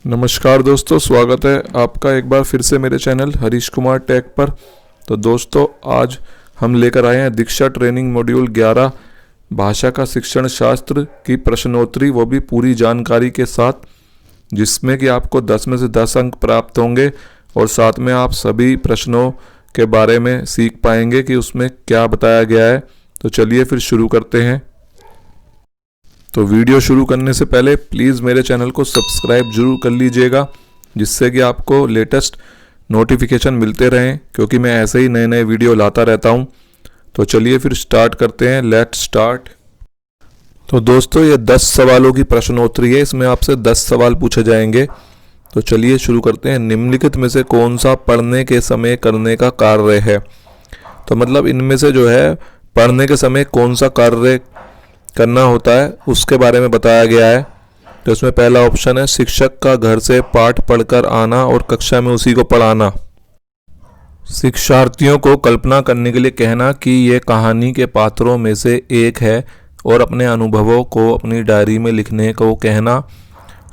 नमस्कार दोस्तों, स्वागत है आपका एक बार फिर से मेरे चैनल हरीश कुमार टेक पर। तो दोस्तों, आज हम लेकर आए हैं दीक्षा ट्रेनिंग मॉड्यूल 11 भाषा का शिक्षण शास्त्र की प्रश्नोत्तरी, वो भी पूरी जानकारी के साथ, जिसमें कि आपको 10 में से 10 अंक प्राप्त होंगे और साथ में आप सभी प्रश्नों के बारे में सीख पाएंगे कि उसमें क्या बताया गया है। तो चलिए फिर शुरू करते हैं। तो वीडियो शुरू करने से पहले प्लीज़ मेरे चैनल को सब्सक्राइब जरूर कर लीजिएगा, जिससे कि आपको लेटेस्ट नोटिफिकेशन मिलते रहें, क्योंकि मैं ऐसे ही नए नए वीडियो लाता रहता हूं। तो चलिए फिर स्टार्ट करते हैं। Let's start. तो दोस्तों, ये 10 सवालों की प्रश्नोत्तरी है, इसमें आपसे 10 सवाल पूछे जाएंगे। तो चलिए शुरू करते हैं। निम्नलिखित में से कौन सा पढ़ने के समय करने का कार्य है? तो मतलब इनमें से जो है पढ़ने के समय कौन सा कार्य करना होता है उसके बारे में बताया गया है। तो इसमें पहला ऑप्शन है शिक्षक का घर से पाठ पढ़कर आना और कक्षा में उसी को पढ़ाना। शिक्षार्थियों को कल्पना करने के लिए कहना कि ये कहानी के पात्रों में से एक है और अपने अनुभवों को अपनी डायरी में लिखने को कहना।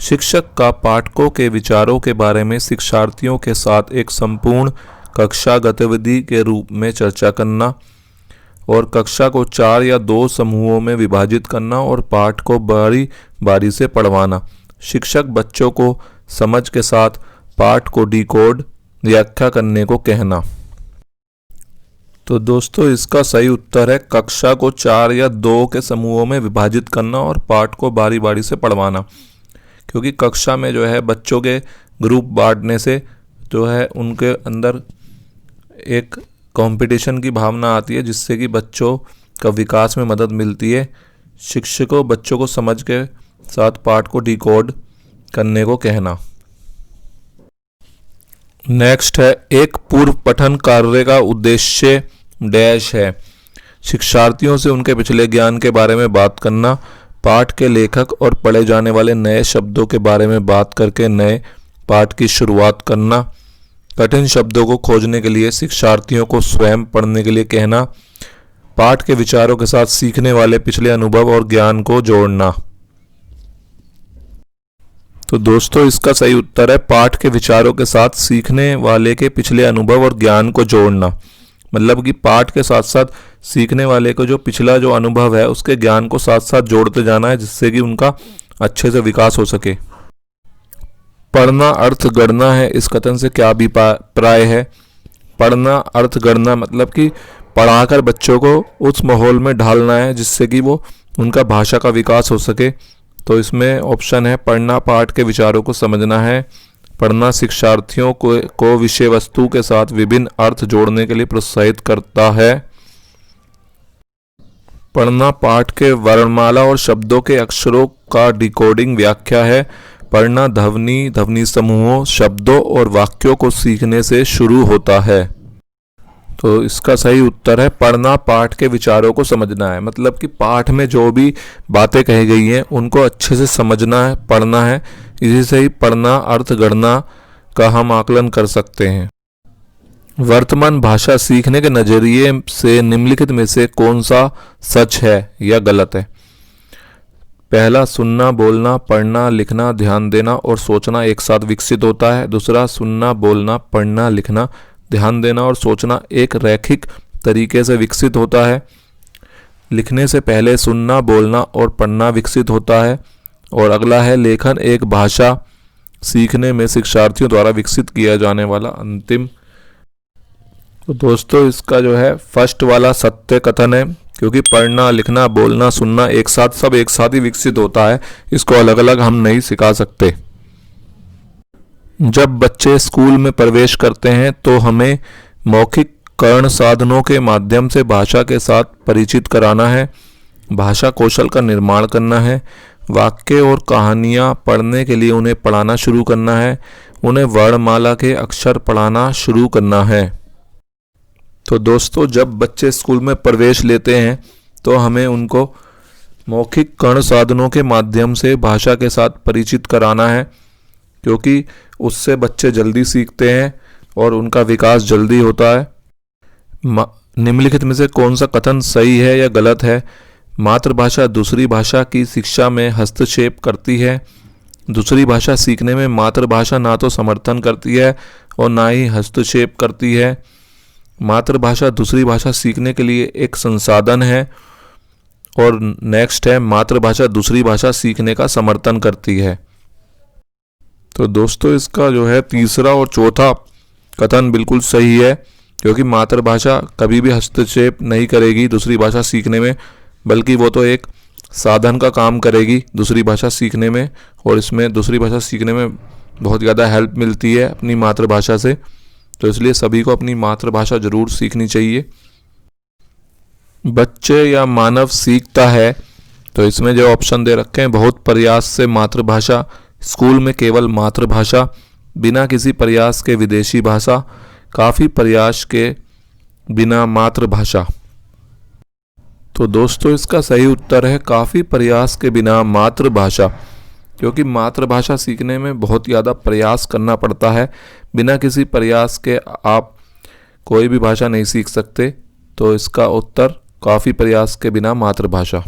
शिक्षक का पाठकों के विचारों के बारे में शिक्षार्थियों के साथ एक संपूर्ण कक्षा गतिविधि के रूप में चर्चा करना और कक्षा को 4 या 2 समूहों में विभाजित करना और पाठ को बारी बारी से पढ़वाना। शिक्षक बच्चों को समझ के साथ पाठ को डिकोड व्याख्या करने को कहना। तो दोस्तों, इसका सही उत्तर है कक्षा को 4 या 2 के समूहों में विभाजित करना और पाठ को बारी बारी से पढ़वाना, क्योंकि कक्षा में जो है बच्चों के ग्रुप बांटने से जो है उनके अंदर एक कंपटीशन की भावना आती है, जिससे कि बच्चों का विकास में मदद मिलती है। शिक्षकों बच्चों को समझ के साथ पाठ को डिकोड करने को कहना। नेक्स्ट है एक पूर्व पठन कार्य का उद्देश्य डैश है। शिक्षार्थियों से उनके पिछले ज्ञान के बारे में बात करना, पाठ के लेखक और पढ़े जाने वाले नए शब्दों के बारे में बात करके नए पाठ की शुरुआत करना, कठिन शब्दों को खोजने के लिए शिक्षार्थियों को स्वयं पढ़ने के लिए कहना, पाठ के विचारों के साथ सीखने वाले पिछले अनुभव और ज्ञान को जोड़ना। तो दोस्तों, इसका सही उत्तर है पाठ के विचारों के साथ सीखने वाले के पिछले अनुभव और ज्ञान को जोड़ना। मतलब कि पाठ के साथ साथ सीखने वाले को जो पिछला जो अनुभव है उसके ज्ञान को साथ साथ जोड़ते जाना है, जिससे कि उनका अच्छे से विकास हो सके। पढ़ना अर्थ गढ़ना है, इस कथन से क्या अभिप्राय है? पढ़ना अर्थ गढ़ना मतलब कि पढ़ाकर बच्चों को उस माहौल में ढालना है जिससे कि वो उनका भाषा का विकास हो सके। तो इसमें ऑप्शन है पढ़ना पाठ के विचारों को समझना है, पढ़ना शिक्षार्थियों को विषय वस्तु के साथ विभिन्न अर्थ जोड़ने के लिए प्रोत्साहित करता है, पढ़ना पाठ के वर्णमाला और शब्दों के अक्षरों का डिकोडिंग व्याख्या है, पढ़ना ध्वनि समूहों शब्दों और वाक्यों को सीखने से शुरू होता है। तो इसका सही उत्तर है पढ़ना पाठ के विचारों को समझना है। मतलब कि पाठ में जो भी बातें कही गई हैं उनको अच्छे से समझना है, पढ़ना है। इसी से ही पढ़ना अर्थ गढ़ना का हम आकलन कर सकते हैं। वर्तमान भाषा सीखने के नजरिए से निम्नलिखित में से कौन सा सच है या गलत है? पहला, सुनना बोलना पढ़ना लिखना ध्यान देना और सोचना एक साथ विकसित होता है। दूसरा, सुनना बोलना पढ़ना लिखना ध्यान देना और सोचना एक रैखिक तरीके से विकसित होता है। लिखने से पहले सुनना बोलना और पढ़ना विकसित होता है। और अगला है लेखन एक भाषा सीखने में शिक्षार्थियों द्वारा विकसित किया जाने वाला अंतिम। तो दोस्तों, इसका जो है फर्स्ट वाला सत्य कथन है, क्योंकि पढ़ना लिखना बोलना सुनना एक साथ ही विकसित होता है। इसको अलग अलग हम नहीं सिखा सकते। जब बच्चे स्कूल में प्रवेश करते हैं तो हमें मौखिक कर्ण साधनों के माध्यम से भाषा के साथ परिचित कराना है, भाषा कौशल का निर्माण करना है, वाक्य और कहानियाँ पढ़ने के लिए उन्हें पढ़ाना शुरू करना है, उन्हें वर्णमाला के अक्षर पढ़ाना शुरू करना है। तो दोस्तों, जब बच्चे स्कूल में प्रवेश लेते हैं तो हमें उनको मौखिक कर्ण साधनों के माध्यम से भाषा के साथ परिचित कराना है, क्योंकि उससे बच्चे जल्दी सीखते हैं और उनका विकास जल्दी होता है। निम्नलिखित में से कौन सा कथन सही है या गलत है? मातृभाषा दूसरी भाषा की शिक्षा में हस्तक्षेप करती है, दूसरी भाषा सीखने में मातृभाषा ना तो समर्थन करती है और ना ही हस्तक्षेप करती है। मातृभाषा दूसरी भाषा सीखने के लिए एक संसाधन है। और नेक्स्ट है, मातृभाषा दूसरी भाषा सीखने का समर्थन करती है। तो दोस्तों इसका जो है तीसरा और चौथा कथन बिल्कुल सही है, क्योंकि मातृभाषा कभी भी हस्तक्षेप नहीं करेगी दूसरी भाषा सीखने में, बल्कि वो तो एक साधन का काम करेगी दूसरी भाषा सीखने में। और इसमें दूसरी भाषा सीखने में बहुत ज़्यादा हेल्प मिलती है अपनी मातृभाषा से। तो इसलिए सभी को अपनी मातृभाषा जरूर सीखनी चाहिए। बच्चे या मानव सीखता है, तो इसमें जो ऑप्शन दे रखे हैं, बहुत प्रयास से मातृभाषा, स्कूल में केवल मातृभाषा, बिना किसी प्रयास के विदेशी भाषा, काफ़ी प्रयास के बिना मातृभाषा। तो दोस्तों इसका सही उत्तर है काफ़ी प्रयास के बिना मातृभाषा, क्योंकि मातृभाषा सीखने में बहुत ज़्यादा प्रयास करना पड़ता है। बिना किसी प्रयास के आप कोई भी भाषा नहीं सीख सकते। तो इसका उत्तर काफ़ी प्रयास के बिना मातृभाषा।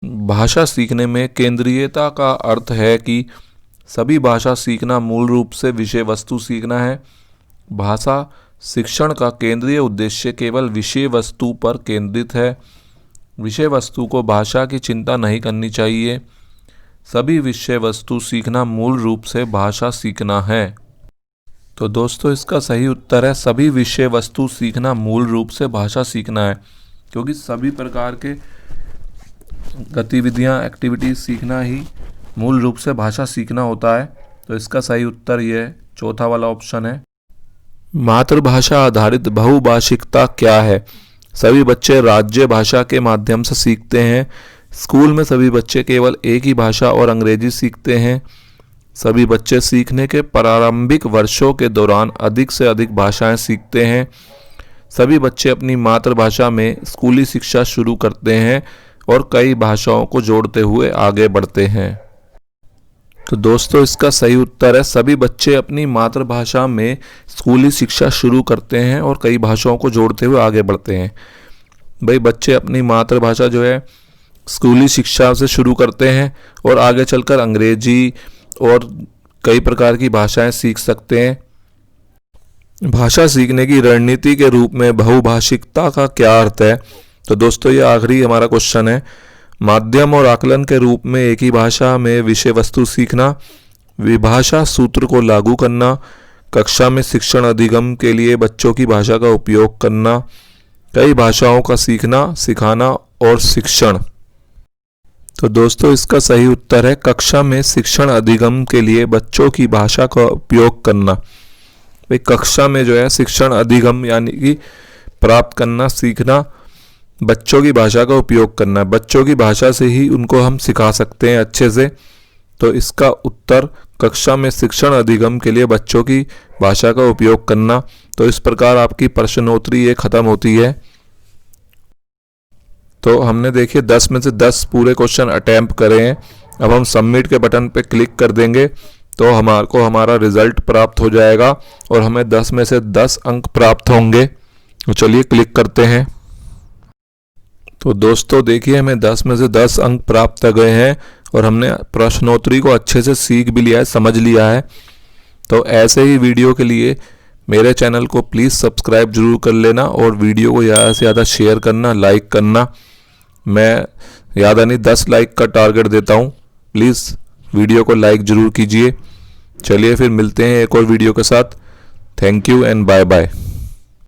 भाषा सीखने में केंद्रीयता का अर्थ है कि सभी भाषा सीखना मूल रूप से विषय वस्तु सीखना है। भाषा शिक्षण का केंद्रीय उद्देश्य केवल विषय वस्तु पर केंद्रित है। विषय वस्तु को भाषा की चिंता नहीं करनी चाहिए। सभी विषय वस्तु सीखना मूल रूप से भाषा सीखना है। तो दोस्तों इसका सही उत्तर है सभी विषय वस्तु सीखना मूल रूप से भाषा सीखना है, क्योंकि सभी प्रकार के गतिविधियां, एक्टिविटीज सीखना ही मूल रूप से भाषा सीखना होता है। तो इसका सही उत्तर ये चौथा वाला ऑप्शन है। मातृभाषा आधारित बहुभाषिकता क्या है? सभी बच्चे राज्य भाषा के माध्यम से सीखते हैं। स्कूल में सभी बच्चे केवल एक ही भाषा और अंग्रेजी सीखते हैं। सभी बच्चे सीखने के प्रारंभिक वर्षों के दौरान अधिक से अधिक भाषाएं सीखते हैं। सभी बच्चे अपनी मातृभाषा में स्कूली शिक्षा शुरू करते हैं और कई भाषाओं को जोड़ते हुए आगे बढ़ते हैं। तो दोस्तों इसका सही उत्तर है सभी बच्चे अपनी मातृभाषा में स्कूली शिक्षा शुरू करते हैं और कई भाषाओं को जोड़ते हुए आगे बढ़ते हैं। भाई बच्चे अपनी मातृभाषा जो है स्कूली शिक्षा से शुरू करते हैं और आगे चलकर अंग्रेजी और कई प्रकार की भाषाएं सीख सकते हैं। भाषा सीखने की रणनीति के रूप में बहुभाषिकता का क्या अर्थ है? तो दोस्तों ये आखिरी हमारा क्वेश्चन है। माध्यम और आकलन के रूप में एक ही भाषा में विषय वस्तु सीखना, विभाषा सूत्र को लागू करना, कक्षा में शिक्षण अधिगम के लिए बच्चों की भाषा का उपयोग करना, कई भाषाओं का सीखना, सिखाना और शिक्षण। तो दोस्तों इसका सही उत्तर है कक्षा में शिक्षण अधिगम के लिए बच्चों की भाषा का उपयोग करना। भाई कक्षा में जो है शिक्षण अधिगम यानी कि प्राप्त करना, सीखना, बच्चों की भाषा का उपयोग करना। बच्चों की भाषा से ही उनको हम सिखा सकते हैं अच्छे से। तो इसका उत्तर कक्षा में शिक्षण अधिगम के लिए बच्चों की भाषा का उपयोग करना। तो इस प्रकार आपकी प्रश्नोत्तरी ये खत्म होती है। तो हमने देखिए 10 में से 10 पूरे क्वेश्चन अटेम्प्ट करे हैं। अब हम सबमिट के बटन पे क्लिक कर देंगे तो हमारा रिजल्ट प्राप्त हो जाएगा और हमें 10 में से 10 अंक प्राप्त होंगे। तो चलिए क्लिक करते हैं। तो दोस्तों देखिए हमें 10 में से 10 अंक प्राप्त हो गए हैं और हमने प्रश्नोत्तरी को अच्छे से सीख भी लिया है, समझ लिया है। तो ऐसे ही वीडियो के लिए मेरे चैनल को प्लीज़ सब्सक्राइब जरूर कर लेना और वीडियो को ज़्यादा से ज़्यादा शेयर करना, लाइक करना। मैं ज़्यादा नहीं 10 लाइक का टारगेट देता हूँ। प्लीज़ वीडियो को लाइक ज़रूर कीजिए। चलिए फिर मिलते हैं एक और वीडियो के साथ। Thank you and bye bye.